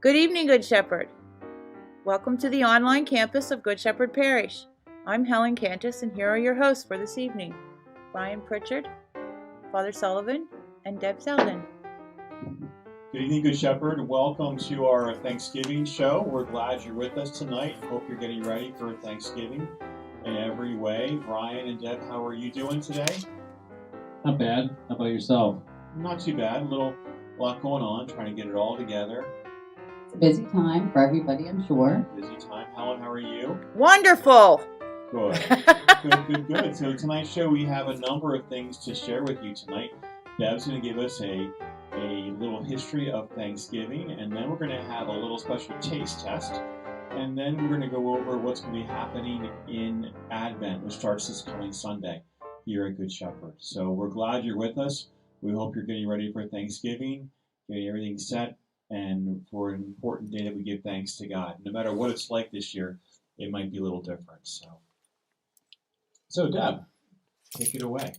Good evening, Good Shepherd. Welcome to the online campus of Good Shepherd Parish. I'm Helen Cantus, and here are your hosts for this evening, Brian Pritchard, Father Sullivan, and Deb Selden. Good evening, Good Shepherd. Welcome to our Thanksgiving show. We're glad you're with us tonight. Hope you're getting ready for Thanksgiving in every way. Brian and Deb, how are you doing today? Not bad. How about yourself? Not too bad. A lot going on, trying to get it all together. It's a busy time for everybody, I'm sure. Busy time. Helen, how are you? Wonderful! Good. Good. So tonight's show, we have a number of things to share with you tonight. Deb's going to give us a little history of Thanksgiving, and then we're going to have a little special taste test, and then we're going to go over what's going to be happening in Advent, which starts this coming Sunday here at Good Shepherd. So we're glad you're with us. We hope you're getting ready for Thanksgiving, getting everything set, and for an important day that we give thanks to God. No matter what it's like this year, it might be a little different. So Deb, take it away.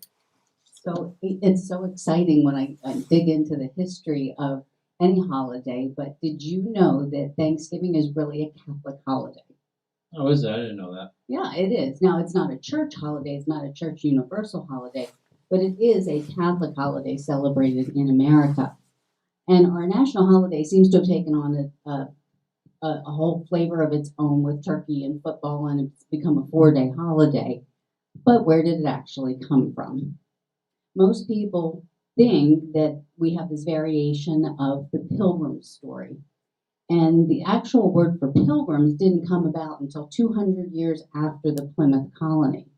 So it's so exciting when I dig into the history of any holiday, but did you know that Thanksgiving is really a Catholic holiday? Oh, is that? I didn't know that. Yeah, it is. Now, it's not a church holiday, it's not a church universal holiday, but it is a Catholic holiday celebrated in America. And our national holiday seems to have taken on a whole flavor of its own with turkey and football, and it's become a 4-day holiday. But where did it actually come from? Most people think that we have this variation of the pilgrim story. And the actual word for pilgrims didn't come about until 200 years after the Plymouth colony.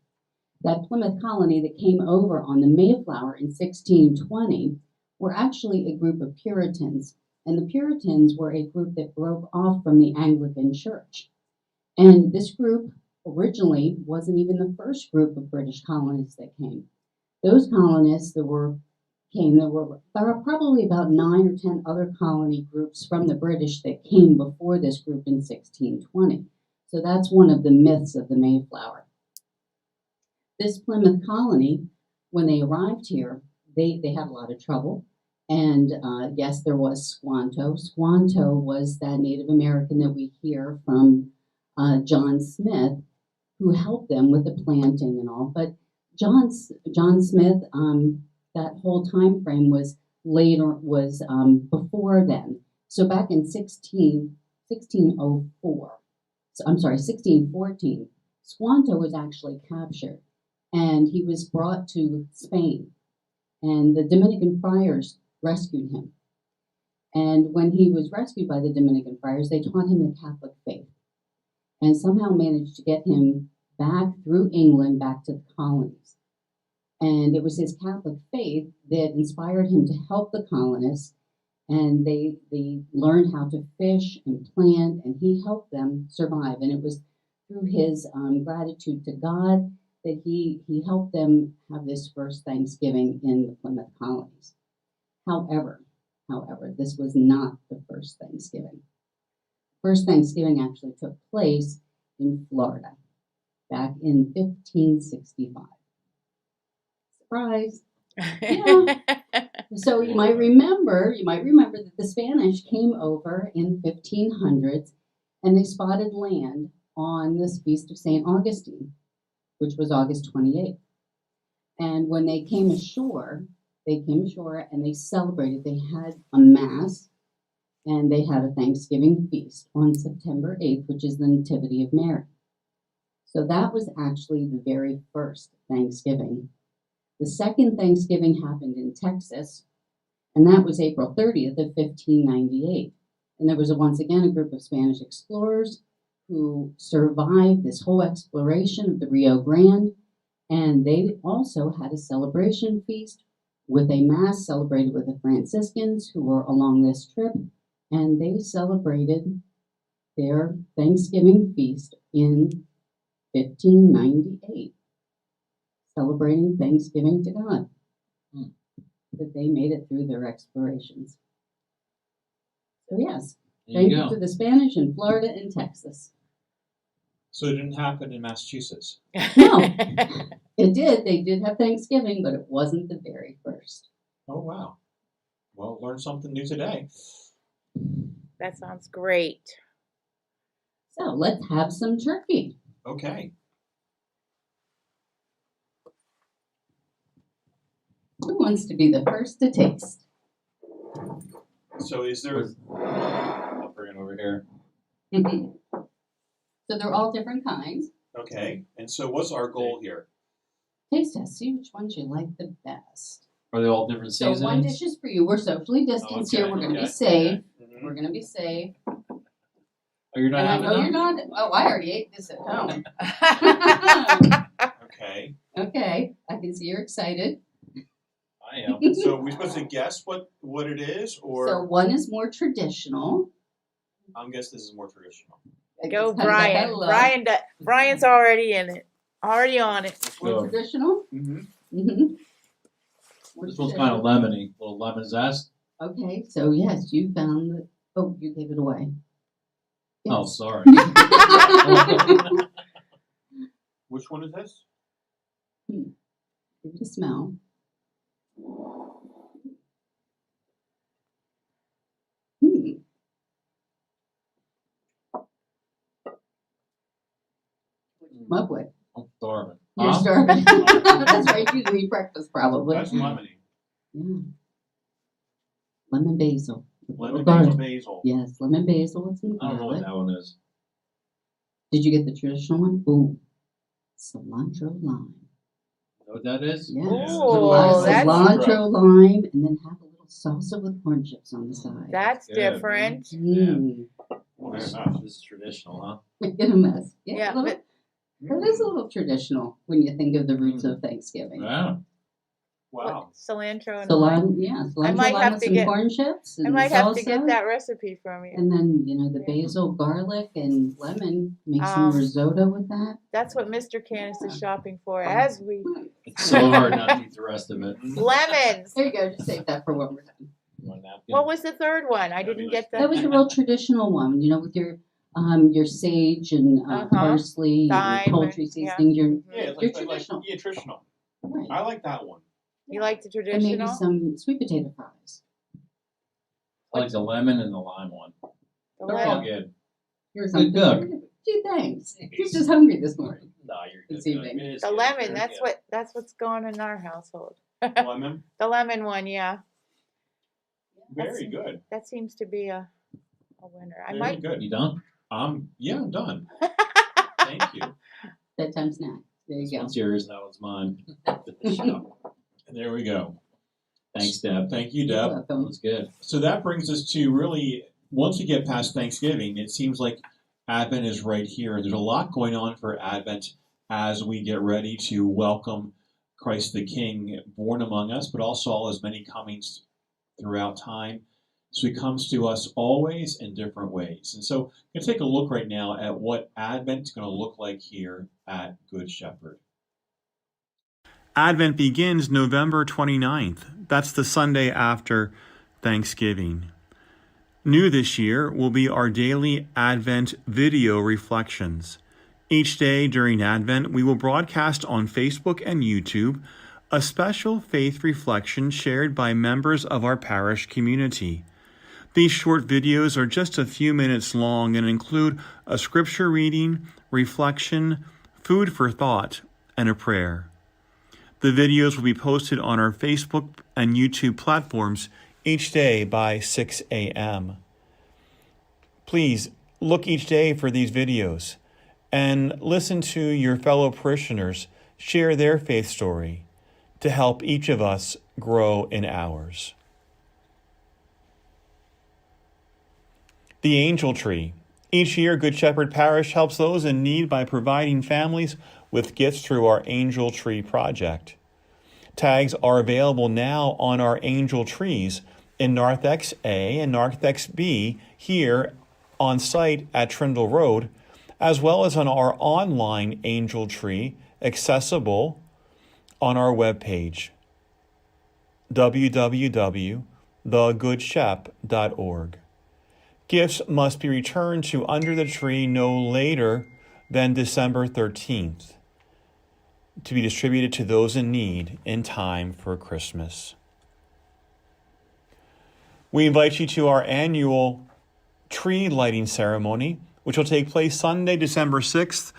That Plymouth colony that came over on the Mayflower in 1620 were actually a group of Puritans. And the Puritans were a group that broke off from the Anglican Church. And this group originally wasn't even the first group of British colonists that came. Those colonists there were probably about 9 or 10 other colony groups from the British that came before this group in 1620. So that's one of the myths of the Mayflower. This Plymouth colony, when they arrived here, they had a lot of trouble. And yes, there was Squanto. Squanto was that Native American that we hear from John Smith, who helped them with the planting and all. But John Smith, that whole time frame was before then. So back in 1614, Squanto was actually captured, and he was brought to Spain, and the Dominican friars rescued him. And when he was rescued by the Dominican friars, they taught him the Catholic faith, and somehow managed to get him back through England, back to the colonies. And it was his Catholic faith that inspired him to help the colonists, and they learned how to fish and plant, and he helped them survive. And it was through his gratitude to God that he helped them have this first Thanksgiving in the Plymouth colonies. However, this was not the first Thanksgiving. First Thanksgiving actually took place in Florida back in 1565. Surprise! Yeah. So you might remember that the Spanish came over in the 1500s, and they spotted land on this feast of St. Augustine, which was August 28th. And when they came ashore and they celebrated. They had a mass, and they had a Thanksgiving feast on September 8th, which is the Nativity of Mary. So that was actually the very first Thanksgiving. The second Thanksgiving happened in Texas, and that was April 30th of 1598. And there was once again a group of Spanish explorers who survived this whole exploration of the Rio Grande, and they also had a celebration feast with a mass celebrated with the Franciscans who were along this trip, and they celebrated their Thanksgiving feast in 1598. Celebrating Thanksgiving to God, that they made it through their explorations. So yes, thank you to the Spanish in Florida and Texas. So it didn't happen in Massachusetts? No, it did. They did have Thanksgiving, but it wasn't the very first. Oh, wow. Well, learned something new today. That sounds great. So let's have some turkey. Okay. Who wants to be the first to taste? So is there? I'll bring it over here. So they're all different kinds. Okay. And so what's our goal here? Taste test. See which ones you like the best. Are they all different So seasons? one dish is for you. We're socially distanced here. We're going to be safe. Mhm. We're going to be safe. Oh, you're not And I having know you're none? not. Oh, I already ate this at home. Okay. Okay, I can see you're excited. I am. So are we supposed to guess what it is, or So one is more traditional. I'm guessing this is more traditional. Go, It's kind of a Brian. hello. Brian's already in it. Already on it. More Go. traditional. Mm-hmm. Mm-hmm. This one's kind of lemony. A little lemon zest. Okay, so yes, you found the. Oh, you gave it away. Oh, Yes. sorry. Which one is this? Give it a smell. Come up with. I'm starving. You're Huh? starving. That's right. You didn't eat breakfast probably. That's lemony. Yeah. Lemon basil. Lemon Garlic. basil. Yes, lemon basil with some I don't know what garlic. that one is. Did you get the traditional one? Ooh, cilantro lime. Know what that is? Yes. Ooh, Put a lot of that's- cilantro lime, and then have a little salsa with corn chips on the side. That's Good. different. Mm. This is traditional, huh? Make it a mess. Yeah, Yeah, a little, that is a little traditional when you think of the roots of Thanksgiving. Yeah. Wow. Cilantro and lime. Cilantro, yeah, cilantro might lime have with to some get- corn chips and I might have to salsa. get that recipe from you. And then, the Yeah. basil, garlic, and lemon. Make some risotto with that. That's what Mr. Candace is shopping for as we It's so hard not to eat the rest of it. lemons. There you go. Just save that for when we're done. You want a napkin? What was the third one? I That'd be didn't nice. get That that. was a real traditional one, with your sage and parsley Thyme and poultry and- yeah. seasonings. Your Yeah, You're like traditional. yeah, traditional. right. I like that one. You like the And maybe traditional? some sweet potato fries. I like the lemon and the lime one. The They're all lemon. good. Here's Good something. cook. Gee, thanks. You're just hungry this morning. No, you're good. This evening. It is The good. lemon. Yeah. That's what's going in our household. Lemon. The lemon one, yeah. Very good. That seems to be a winner. I Very might. good. You done? Yeah, I'm done. Thank you. Bedtime snack. There This you go. one's yours, that one's mine. There we go. Thanks, Deb. Thank you, You're Deb. That welcome. was good. So that brings us to really, once we get past Thanksgiving, it seems like Advent is right here. There's a lot going on for Advent as we get ready to welcome Christ the King born among us, but also all his many comings throughout time. So he comes to us always in different ways. And so we're going to take a look right now at what Advent is going to look like here at Good Shepherd. Advent begins November 29th. That's the Sunday after Thanksgiving. New this year will be our daily Advent video reflections. Each day during Advent, we will broadcast on Facebook and YouTube a special faith reflection shared by members of our parish community. These short videos are just a few minutes long and include a scripture reading, reflection, food for thought, and a prayer. The videos will be posted on our Facebook and YouTube platforms each day by 6 a.m. Please look each day for these videos and listen to your fellow parishioners share their faith story to help each of us grow in ours. The Angel Tree. Each year, Good Shepherd Parish helps those in need by providing families with gifts through our Angel Tree project. Tags are available now on our Angel Trees in Narthex A and Narthex B here on site at Trindle Road, as well as on our online Angel Tree accessible on our webpage, www.thegoodshep.org. Gifts must be returned to under the tree no later than December 13th to be distributed to those in need in time for Christmas. We invite you to our annual tree lighting ceremony, which will take place Sunday, December 6th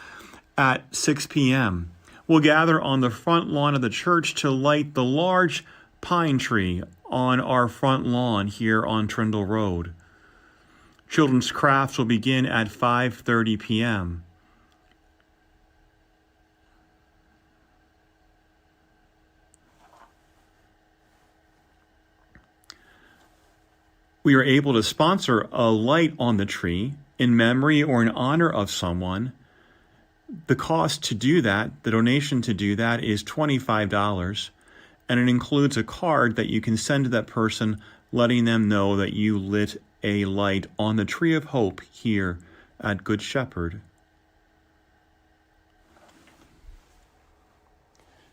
at 6 p.m. We'll gather on the front lawn of the church to light the large pine tree on our front lawn here on Trindle Road. Children's crafts will begin at 5:30 p.m. We are able to sponsor a light on the tree in memory or in honor of someone. The cost to do that, the donation to do that, is $25, and it includes a card that you can send to that person letting them know that you lit a light on the Tree of Hope here at Good Shepherd.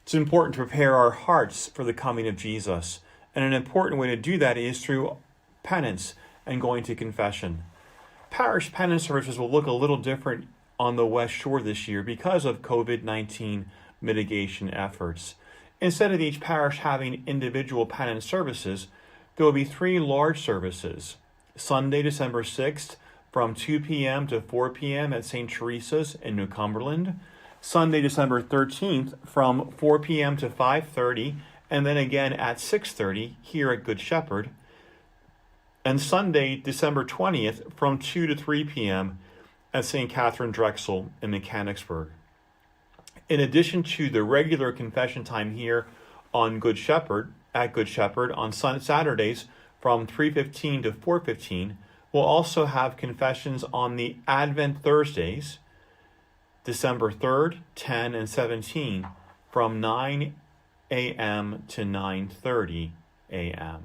It's important to prepare our hearts for the coming of Jesus, and an important way to do that is through penance and going to confession. Parish penance services will look a little different on the West Shore this year because of COVID-19 mitigation efforts. Instead of each parish having individual penance services, there will be 3 large services. Sunday, December 6th, from 2 p.m. to 4 p.m. at St. Teresa's in New Cumberland. Sunday, December 13th, from 4 p.m. to 5:30, and then again at 6:30 here at Good Shepherd. And Sunday, December 20th, from 2 to 3 p.m. at St. Catherine Drexel in Mechanicsburg. In addition to the regular confession time here on Good Shepherd, at Good Shepherd on Saturdays from 3:15 to 4:15, we'll also have confessions on the Advent Thursdays, December 3rd, 10, and 17, from 9 a.m. to 9:30 a.m.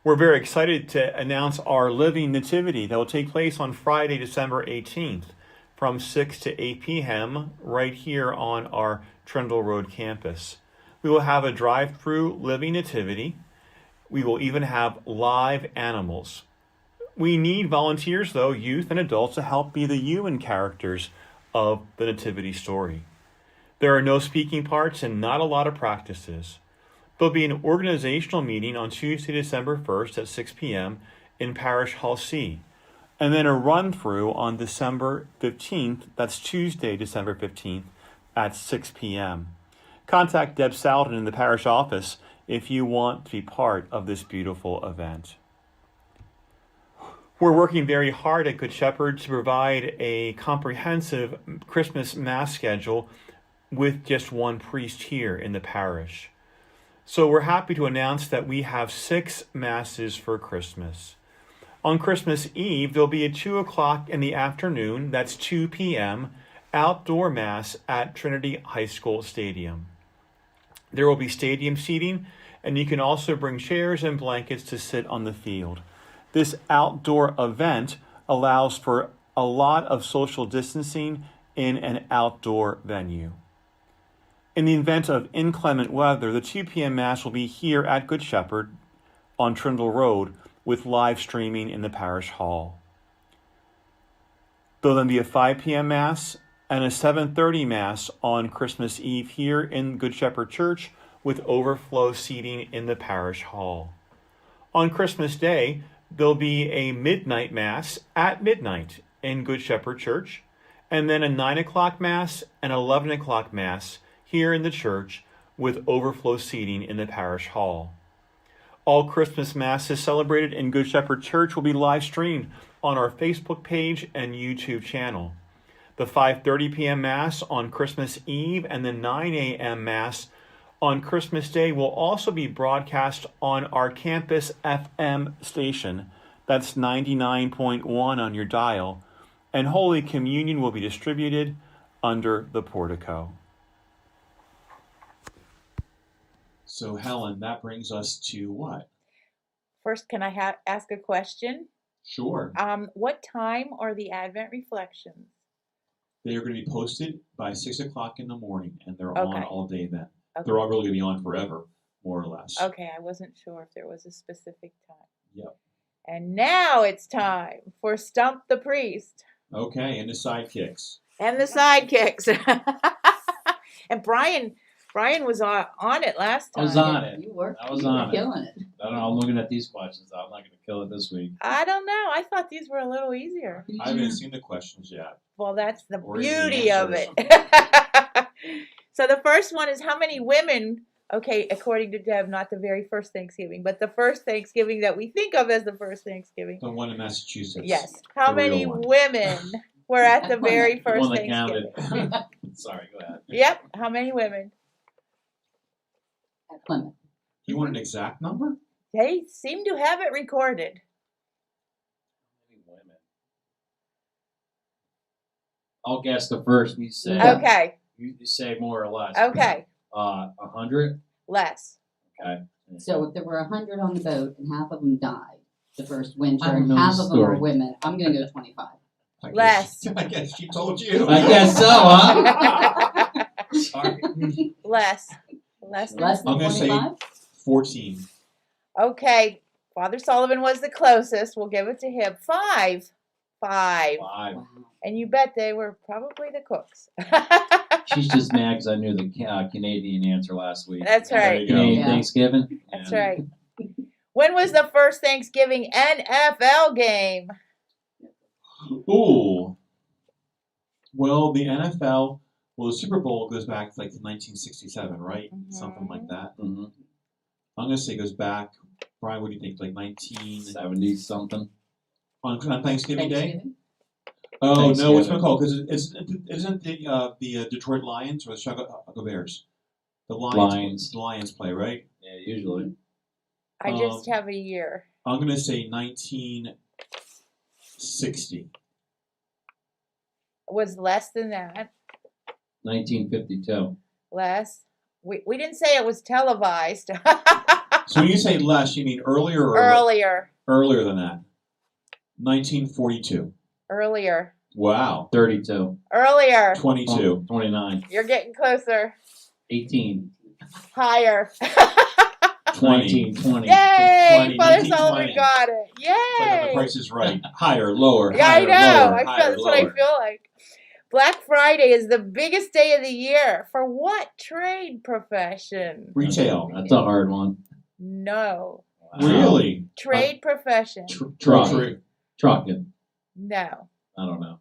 We're very excited to announce our Living Nativity that will take place on Friday, December 18th from 6 to 8 p.m. right here on our Trindle Road campus. We will have a drive-through Living Nativity. We will even have live animals. We need volunteers, though, youth and adults, to help be the you and characters of the Nativity story. There are no speaking parts and not a lot of practices. There'll be an organizational meeting on Tuesday, December 1st at 6 p.m. in Parish Hall C, and then a run-through on December 15th, that's Tuesday, December 15th, at 6 p.m. Contact Deb Salden in the parish office if you want to be part of this beautiful event. We're working very hard at Good Shepherd to provide a comprehensive Christmas Mass schedule with just one priest here in the parish. So we're happy to announce that we have 6 Masses for Christmas. On Christmas Eve, there'll be a 2 o'clock in the afternoon, that's 2 p.m., outdoor Mass at Trinity High School Stadium. There will be stadium seating, and you can also bring chairs and blankets to sit on the field. This outdoor event allows for a lot of social distancing in an outdoor venue. In the event of inclement weather, the 2 p.m. Mass will be here at Good Shepherd on Trindle Road with live streaming in the parish hall. There'll then be a 5 p.m. Mass and a 7:30 Mass on Christmas Eve here in Good Shepherd Church with overflow seating in the parish hall. On Christmas Day, there'll be a midnight Mass at midnight in Good Shepherd Church, and then a 9 o'clock Mass and 11 o'clock Mass here in the church with overflow seating in the parish hall. All Christmas Masses celebrated in Good Shepherd Church will be live streamed on our Facebook page and YouTube channel. The 5:30 p.m. Mass on Christmas Eve and the 9 a.m. Mass on Christmas Day will also be broadcast on our campus FM station. That's 99.1 on your dial. And Holy Communion will be distributed under the portico. So, Helen, that brings us to what? First, can I ask a question? Sure. What time are the Advent reflections? They are going to be posted by 6 o'clock in the morning, and they're Okay. on all day then. Okay. They're all really going to be on forever, more or less. Okay, I wasn't sure if there was a specific time. Yep. And now it's time for Stump the Priest. Okay, and the sidekicks. And the sidekicks. And Brian Brian was on it last I time. was on it. You were. I was you on were it. killing it. I don't know. I'm looking at these questions. I'm not going to kill it this week. I don't know. I thought these were a little easier. I haven't seen the questions yet. Well, that's the Or even the beauty of answers. it. So the first one is how many women, okay, according to Deb, not the very first Thanksgiving, but the first Thanksgiving that we think of as the first Thanksgiving. The one in Massachusetts. Yes. How The real many one. women were at the very The first one that Thanksgiving? counted. Sorry, go ahead. Yep. How many women? At Plymouth. You want an exact number? They seem to have it recorded. Women. I'll guess the first. You say. Okay. You say more or less. Okay. 100. Less. Okay. So if there were 100 on the boat and half of them died the first winter I don't and know half the of them were story. women, I'm going to go 25. Less. I guess she told you. I guess so, huh? Sorry. Less. Less than Less I'm than gonna say 25? 14. Okay. Father Sullivan was the closest. We'll give it to him. 5. 5. 5. Wow. And you bet they were probably the cooks. She's just mad because I knew the Canadian answer last week. That's There right. you go. Canadian Yeah. Thanksgiving. That's And right. When was the first Thanksgiving NFL game? Ooh. Well, the NFL, well, the Super Bowl goes back to like 1967, right? Something like that. Mhm. I'm going to say it goes back, Brian, what do you think? Like 19... 70 something. On Thanksgiving Day? Thanksgiving? Oh, no, what's it Thanksgiving. called? Because isn't the Detroit Lions or the Chicago Bears? The Lions. The Lions play, right? Yeah, usually. I just have a year. I'm going to say 1960. Was less than that. 1952. Less. We didn't say it was televised. So when you say less, you mean earlier or Earlier. earlier than that? 1942. Earlier. Wow. 32. Earlier. 22. 29. You're getting closer. 18. Higher. 20. 1920. Yay! 20, Father 1920. Sullivan got it. It's like the Yay! Price is Right. Higher, lower, Yeah, I higher, know. lower, I feel, higher, that's what I lower. feel like. Black Friday is the biggest day of the year. For what trade profession? Retail. That's a hard one. No. Wow. Really? Trade profession. Truck. Truck. Trucking. No. I don't know.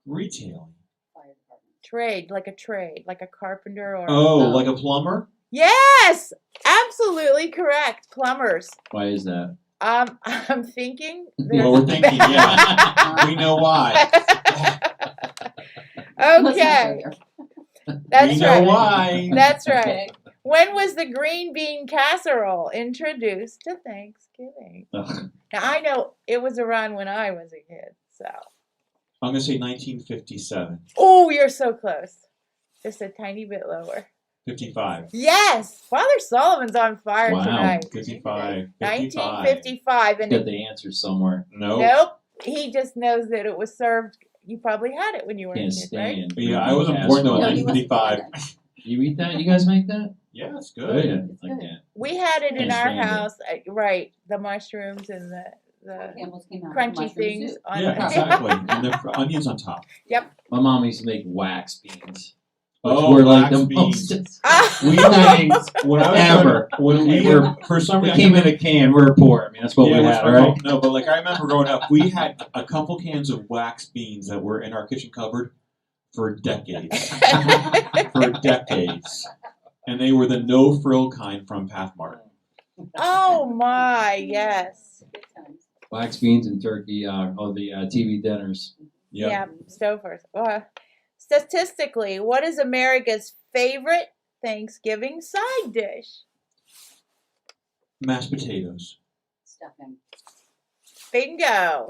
Retail. Fire department. Trade, like a carpenter or. Oh, like a plumber? Yes! Absolutely correct. Plumbers. Why is that? I'm thinking. Well, we're thinking, yeah. We know why. Let's not go Okay. there. That's We know right. why. That's right. When was the green bean casserole introduced to Thanksgiving? Ugh. Now, I know it was around when I was a kid, so. I'm going to say 1957. Oh, you're so close. Just a tiny bit lower. 55. Yes! Father Sullivan's on fire Wow. tonight. 55. 1955. And Get the answer somewhere. Nope. He just knows that it was served. You probably had it when you were Can't a kid, right? stand. Yeah, I wasn't born though in No, he wasn't 1955. born You eat that? You guys make that? Yeah, it's Oh, good. yeah. It's I good. can't. We had it in Can't our stand it. house. Right. The mushrooms and the Campbell's came out with crunchy mushroom things. soup. On Yeah, exactly. And the onions on top. My mom used to make wax beans. Which Oh, were like wax the beans. most Ah! We things when I was ever. when we They were for some We reason came in a can. We were poor. I mean, that's what yeah, we it was had, my right? fault. No, but like I remember growing up, we had a couple cans of wax beans that were in our kitchen cupboard for decades. For decades. And they were the no frill kind from Pathmark. Oh my, yes. Good times. Wax beans and turkey. The TV dinners. Yep. Yeah, Stovers. Statistically, what is America's favorite Thanksgiving side dish? Mashed potatoes. Stuffing. Bingo.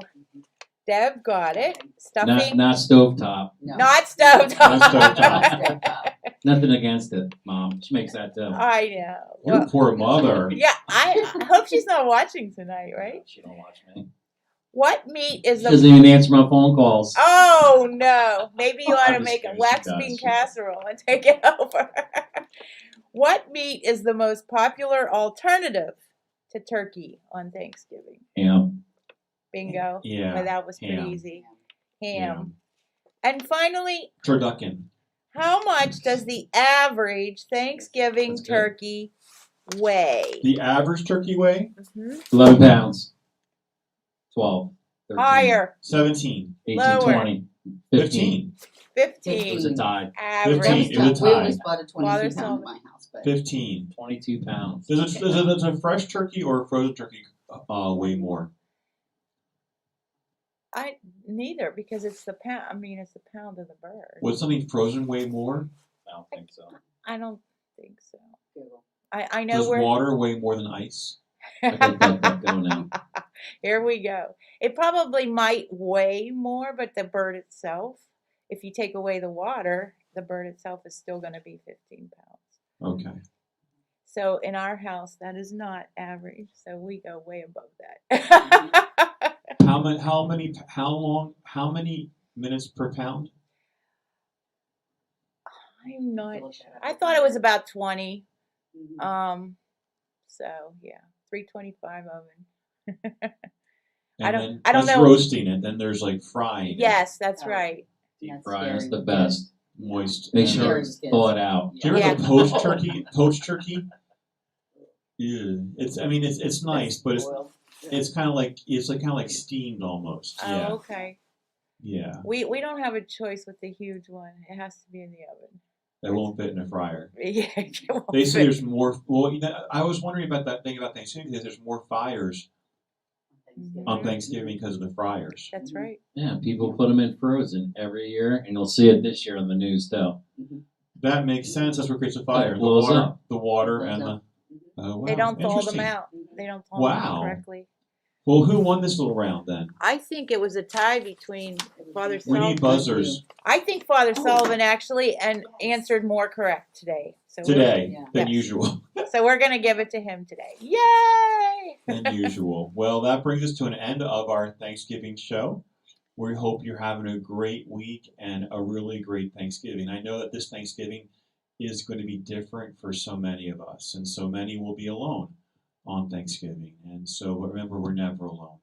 Deb got it. Stuffing. Not stovetop. No. Not stovetop. Not stovetop. Not stovetop. Nothing against it, Mom. She makes that too. I know. Your Well, poor mother. yeah, I hope she's not watching tonight, right? She don't watch me. What meat is She the... doesn't even answer my phone calls. Oh, no. Maybe you ought to I'm just make a kidding. wax She does. bean She does. casserole and take it over. What meat is the most popular alternative to turkey on Thanksgiving? Ham. Bingo. Yeah. Well, that was pretty ham. easy. Yeah. Ham. And finally, Turducken. How much does the average Thanksgiving That's good. turkey weigh? The average turkey weigh? 11 pounds. 12. 13, Higher. 17. 18, Lower. 20. 15. 15. It was a tie. Average. 15. It was a We tie. always bought a 22 Father pound Sullivan. in my house, but 15. 22 pounds. Does a fresh turkey or a frozen turkey weigh more? Neither, because it's the pound. I mean, it's the pound of the bird. Would something frozen weigh more? I don't think so. I don't think so. I know Does where. water weigh more than ice? I could let that go now. Here we go. It probably might weigh more, but the bird itself, if you take away the water, the bird itself is still going to be 15 pounds. Okay. So in our house, that is not average. So we go way above that. How many minutes per pound? I'm not sure. I thought it was about 20. So yeah, 325 oven. And I don't that's know. roasting it. Then there's like frying. Yes, that's right. Deep That's fryer is very the best. Moist. Make and- sure Very it's good. thaw it out. Do you ever Yeah. have poached turkey? Poached turkey? Yeah. It's nice, but it's kind of like steamed almost. Oh, Yeah. okay. Yeah. We don't have a choice with the huge one. It has to be in the oven. That won't fit in a fryer. Yeah. it won't They say fit. there's more. Well, I was wondering about that thing about Thanksgiving because there's more fires on Mhm. Thanksgiving because of the fryers. That's right. Yeah, people put them in frozen every year, and you'll see it this year on the news too. That makes sense. That's what creates a fire. It blows up. The water, It blows and up. the. Oh, wow. They don't thaw them Interesting. out. They don't thaw them out Wow. correctly. Well, who won this little round then? I think it was a tie between Father We Sullivan. need buzzers I think Father Sullivan actually answered more correct today. So today than Yes. usual. So we're gonna give it to him today. Yay! Than usual. Well, that brings us to an end of our Thanksgiving show. We hope you're having a great week and a really great Thanksgiving. I know that this Thanksgiving is going to be different for so many of us, and so many will be alone on Thanksgiving. And so remember, we're never alone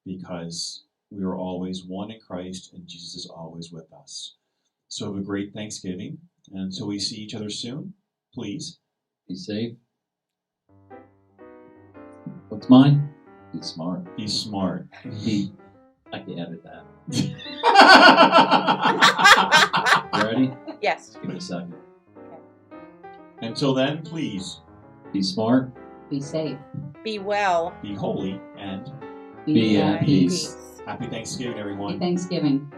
because we are always one in Christ and Jesus is always with us. So have a great Thanksgiving. And until we see each other soon, please Be safe. What's mine? Be smart. be smart. Be. I can edit that. You ready? Yes. Give me a second. Until then, please Be smart. be safe. Be well. be holy and Be at at peace. Peace. happy Thanksgiving, Happy everyone. Thanksgiving.